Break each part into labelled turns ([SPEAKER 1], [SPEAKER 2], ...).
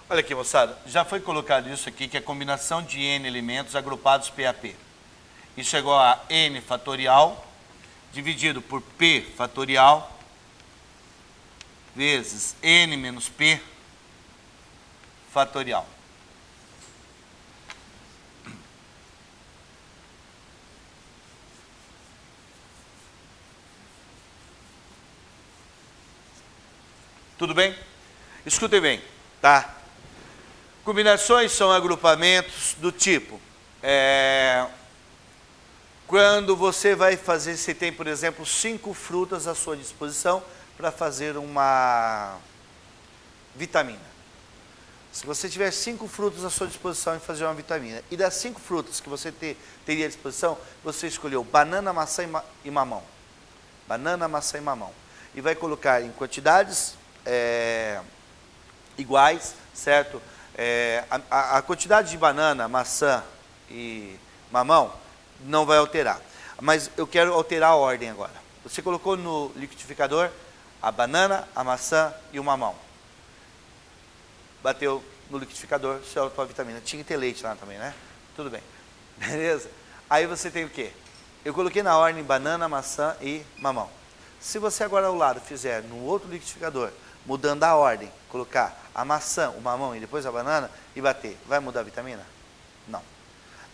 [SPEAKER 1] Olha aqui, moçada, já foi colocado isso aqui, que é a combinação de n elementos agrupados P a P. Isso é igual a n fatorial dividido por P fatorial vezes n menos P fatorial. Tudo bem? Escutem bem, tá? Combinações são agrupamentos do tipo... Quando você vai fazer, você tem, por exemplo, 5 frutas à sua disposição para fazer uma vitamina. Se você tiver 5 frutas à sua disposição e fazer uma vitamina, e das 5 frutas que você teria à disposição, você escolheu banana, maçã e mamão. Banana, maçã e mamão. E vai colocar em quantidades iguais, certo? A quantidade de banana, maçã e mamão não vai alterar. Mas eu quero alterar a ordem agora. Você colocou no liquidificador a banana, a maçã e o mamão. Bateu no liquidificador, você olha a tua vitamina. Tinha que ter leite lá também, né? Tudo bem. Beleza? Aí você tem o quê? Eu coloquei na ordem banana, maçã e mamão. Se você agora ao lado fizer no outro liquidificador, mudando a ordem, colocar a maçã, o mamão e depois a banana e bater, vai mudar a vitamina? Não.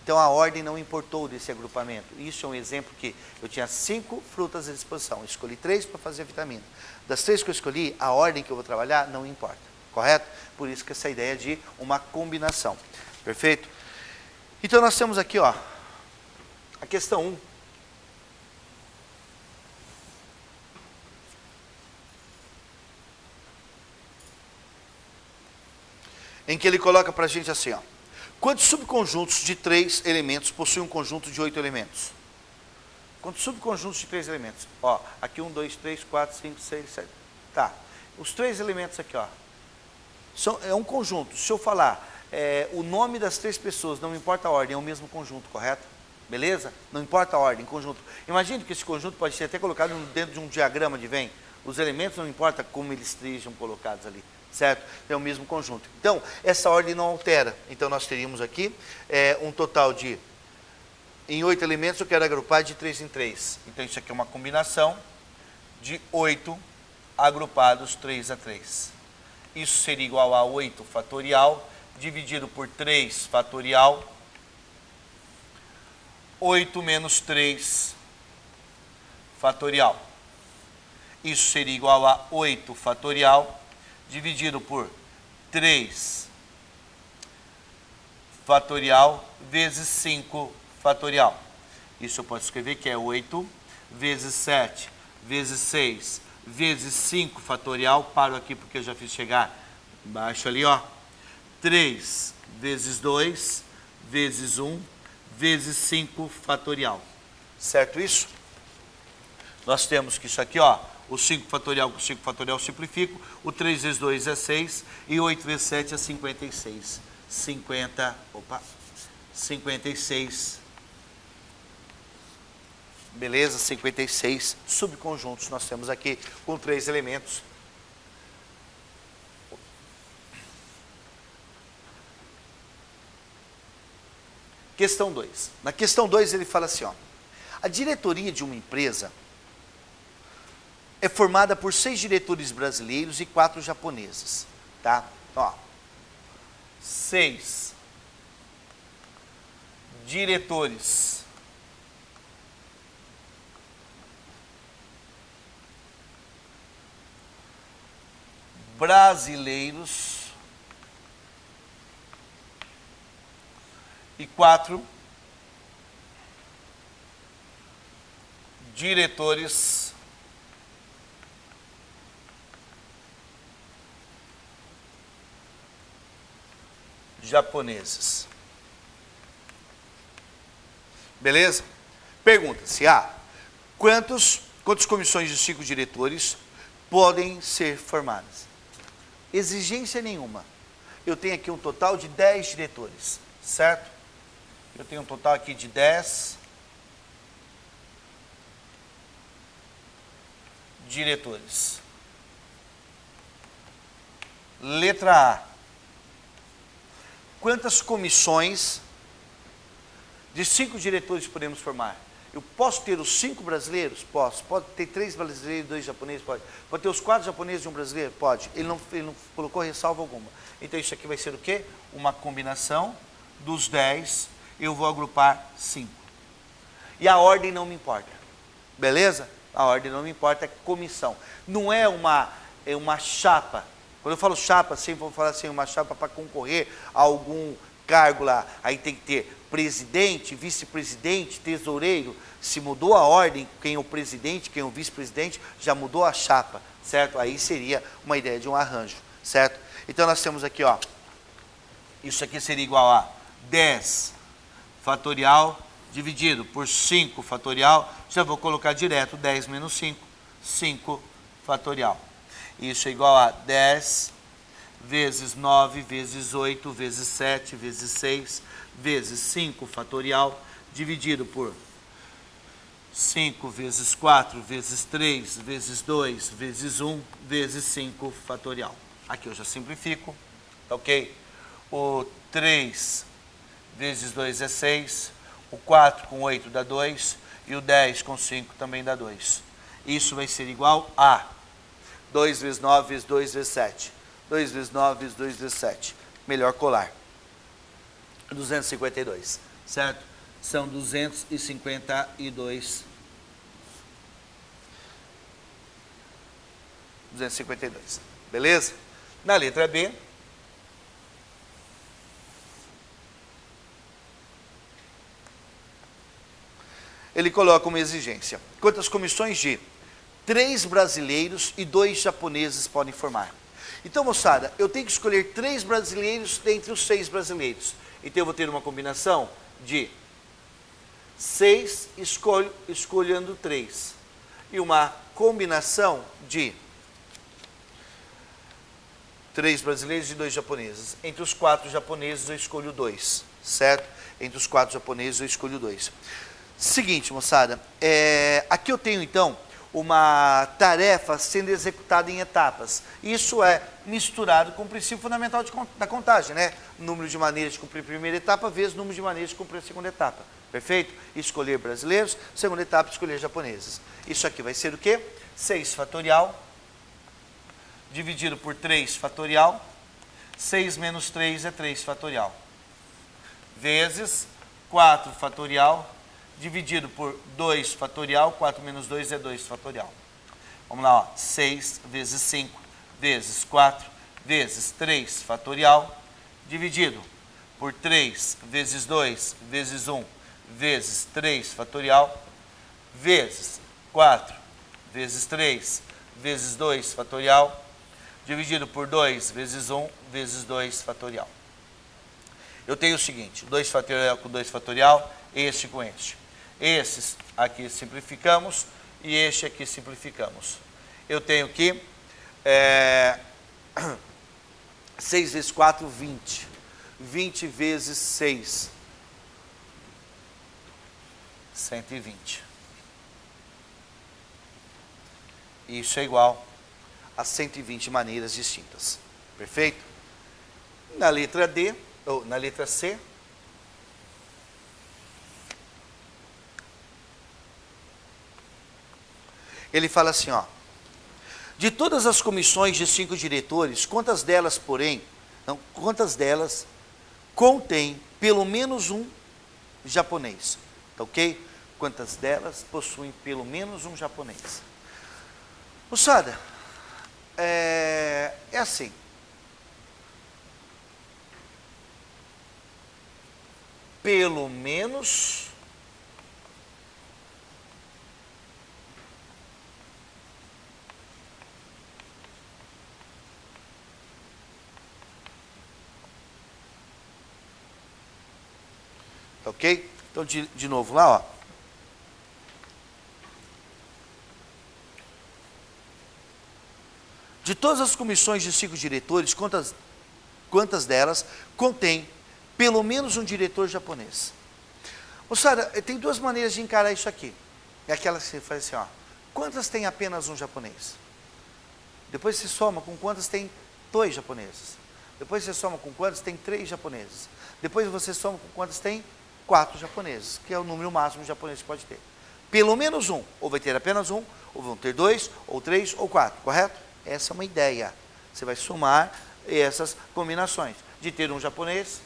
[SPEAKER 1] Então a ordem não importou desse agrupamento. Isso é um exemplo que eu tinha 5 frutas à disposição. Eu escolhi 3 para fazer a vitamina. Das 3 que eu escolhi, a ordem que eu vou trabalhar não importa. Correto? Por isso que essa ideia de uma combinação. Perfeito? Então nós temos aqui, ó, a questão 1. Em que ele coloca para a gente assim, ó. Quantos subconjuntos de 3 elementos possuem um conjunto de 8 elementos? Quantos subconjuntos de 3 elementos? Ó, aqui 1, 2, 3, 4, 5, 6, 7. Tá. Os 3 elementos aqui, ó. É um conjunto. Se eu falar o nome das 3 pessoas, não importa a ordem, é o mesmo conjunto, correto? Beleza? Não importa a ordem, conjunto. Imagine que esse conjunto pode ser até colocado dentro de um diagrama de Venn. Os elementos não importa como eles estejam colocados ali. Certo? É o mesmo conjunto. Então, essa ordem não altera. Então, nós teríamos aqui um total de... Em 8 elementos, eu quero agrupar de 3 em 3. Então, isso aqui é uma combinação de 8 agrupados 3 a 3. Isso seria igual a 8 fatorial, dividido por 3 fatorial. 8 menos 3 fatorial. Isso seria igual a 8 fatorial, dividido por 3 fatorial vezes 5 fatorial. Isso eu posso escrever que é 8 vezes 7 vezes 6 vezes 5 fatorial. Paro aqui porque eu já fiz chegar embaixo ali, ó. 3 vezes 2 vezes 1 vezes 5 fatorial. Certo isso? Nós temos que isso aqui, ó. O 5 fatorial com 5 fatorial simplifico, o 3 vezes 2 é 6 e 8 vezes 7 é 56. 56. Beleza? 56 subconjuntos nós temos aqui com 3 elementos. Questão 2. Na questão 2 ele fala assim, ó. A diretoria de uma empresa é formada por 6 diretores brasileiros e 4 japoneses, tá? Ó, 6 diretores brasileiros e 4 diretores japoneses. Beleza? Pergunta-se, quantas comissões de 5 diretores podem ser formadas? Exigência nenhuma. Eu tenho aqui um total de 10 diretores, certo? Eu tenho um total aqui de 10 diretores. Letra A. quantas comissões de 5 diretores podemos formar? Eu posso ter os 5 brasileiros? Posso. Pode ter 3 brasileiros e 2 japoneses? Pode. Pode ter os 4 japoneses e 1 brasileiro? Pode. Ele não colocou ressalva alguma. Então isso aqui vai ser o quê? Uma combinação dos 10, eu vou agrupar 5. E a ordem não me importa. Beleza? A ordem não me importa, é comissão. Não é uma chapa. Quando eu falo chapa, sempre vou falar assim, uma chapa para concorrer a algum cargo lá. Aí tem que ter presidente, vice-presidente, tesoureiro. Se mudou a ordem, quem é o presidente, quem é o vice-presidente, já mudou a chapa, certo? Aí seria uma ideia de um arranjo, certo? Então nós temos aqui, ó, isso aqui seria igual a 10 fatorial dividido por 5 fatorial. Já vou colocar direto 10 menos 5, 5 fatorial. Isso é igual a 10 vezes 9 vezes 8 vezes 7 vezes 6 vezes 5 fatorial dividido por 5 vezes 4 vezes 3 vezes 2 vezes 1 vezes 5 fatorial. Aqui eu já simplifico, tá ok? O 3 vezes 2 é 6, o 4 com 8 dá 2 e o 10 com 5 também dá 2. Isso vai ser igual a 2 vezes 9 vezes 2 vezes 7. 2 vezes 9 vezes 2 vezes 7. Melhor colar. 252, certo? São 252. 252, beleza? Na letra B, ele coloca uma exigência. Quantas comissões de 3 brasileiros e 2 japoneses podem formar? Então, moçada, eu tenho que escolher 3 brasileiros dentre os 6 brasileiros. Então, eu vou ter uma combinação de 6 escolhendo 3. E uma combinação de 3 brasileiros e 2 japoneses. Entre os 4 japoneses, eu escolho 2, certo? Entre os 4 japoneses, eu escolho 2. Seguinte, moçada, aqui eu tenho, então, uma tarefa sendo executada em etapas. Isso é misturado com o princípio fundamental da contagem, né? Número de maneiras de cumprir a primeira etapa vezes número de maneiras de cumprir a segunda etapa. Perfeito? Escolher brasileiros, segunda etapa, escolher japoneses. Isso aqui vai ser o quê? 6 fatorial, dividido por 3 fatorial. 6 menos 3 é 3 fatorial. Vezes 4 fatorial, dividido por 2 fatorial, 4 menos 2 é 2 fatorial. Vamos lá, ó, 6 vezes 5 vezes 4 vezes 3 fatorial, dividido por 3 vezes 2 vezes 1 vezes 3 fatorial, vezes 4 vezes 3 vezes 2 fatorial, dividido por 2 vezes 1 vezes 2 fatorial. Eu tenho o seguinte, 2 fatorial com 2 fatorial, este com este. Esses aqui simplificamos e este aqui simplificamos. Eu tenho que 6 vezes 4, 20. 20 vezes 6, 120. Isso é igual a 120 maneiras distintas. Perfeito? Na letra D, ou na letra C, ele fala assim, ó, de todas as comissões de 5 diretores, quantas delas contém pelo menos um japonês? Tá ok? Quantas delas possuem pelo menos um japonês? Moçada, é assim. Pelo menos ok? Então, de novo lá, ó. De todas as comissões de 5 diretores, quantas delas contém pelo menos um diretor japonês? Moçada, tem 2 maneiras de encarar isso aqui. É aquela que você faz assim, ó. Quantas tem apenas um japonês? Depois se soma com quantas tem 2 japoneses. Depois você soma com quantos? Tem 3 japoneses. Depois você soma com quantos? Tem 4 japoneses, que é o número máximo de japoneses que pode ter. Pelo menos um, ou vai ter apenas um, ou vão ter 2, ou 3, ou 4, correto? Essa é uma ideia. Você vai somar essas combinações. De ter um japonês,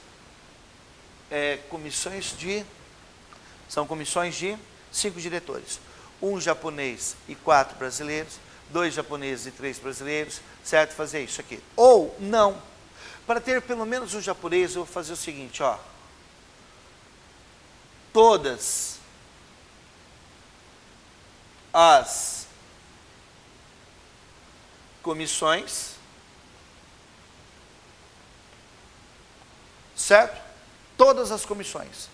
[SPEAKER 1] são comissões de 5 diretores. Um japonês e 4 brasileiros, 2 japoneses e 3 brasileiros, certo? Fazer isso aqui. Ou não. Para ter pelo menos um japonês, eu vou fazer o seguinte, ó. Todas as comissões, certo? Todas as comissões.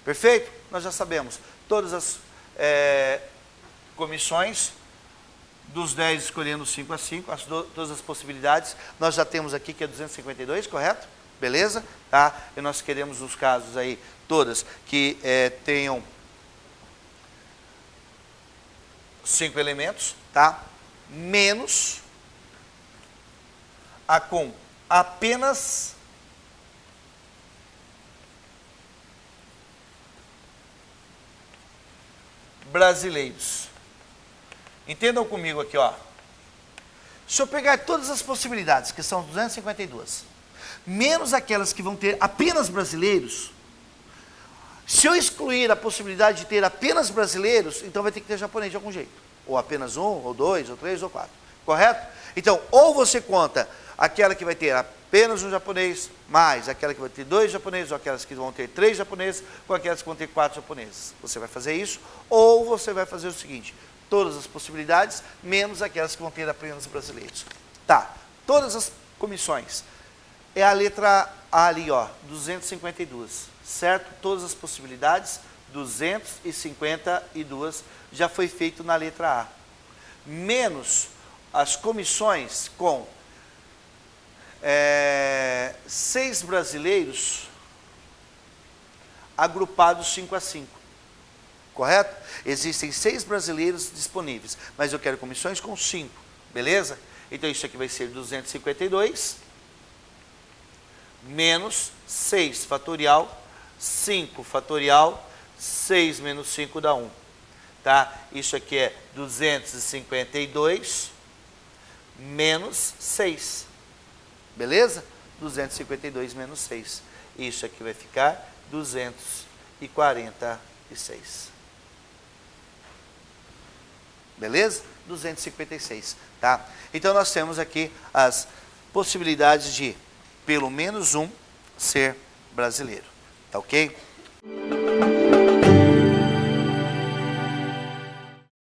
[SPEAKER 1] Perfeito? Nós já sabemos. Todas as comissões, dos 10 escolhendo 5 a 5, todas as possibilidades, nós já temos aqui que é 252, correto? Beleza? Tá? E nós queremos os casos aí, todas, que tenham 5 elementos, tá? Menos a com apenas brasileiros. Entendam comigo aqui, ó. Se eu pegar todas as possibilidades, que são 252, menos aquelas que vão ter apenas brasileiros, se eu excluir a possibilidade de ter apenas brasileiros, então vai ter que ter japonês de algum jeito. Ou apenas um, ou 2, ou 3, ou 4. Correto? Então, ou você conta aquela que vai ter apenas um japonês, mais aquela que vai ter 2 japoneses, ou aquelas que vão ter 3 japoneses, ou aquelas que vão ter 4 japoneses. Você vai fazer isso, ou você vai fazer o seguinte: todas as possibilidades, menos aquelas que vão ter apenas brasileiros. Tá, todas as comissões. É a letra A ali, ó, 252, certo? Todas as possibilidades, 252, já foi feito na letra A. Menos as comissões com 6 brasileiros agrupados 5 a 5. Correto? Existem 6 brasileiros disponíveis, mas eu quero comissões com 5, beleza? Então isso aqui vai ser 252 menos 6 fatorial, 5 fatorial, 6 menos 5 dá 1. Tá? Isso aqui é 252 menos 6. Beleza? 252 menos 6. Isso aqui vai ficar 246. Beleza? 256, tá? Então, nós temos aqui as possibilidades de pelo menos um ser brasileiro, tá ok?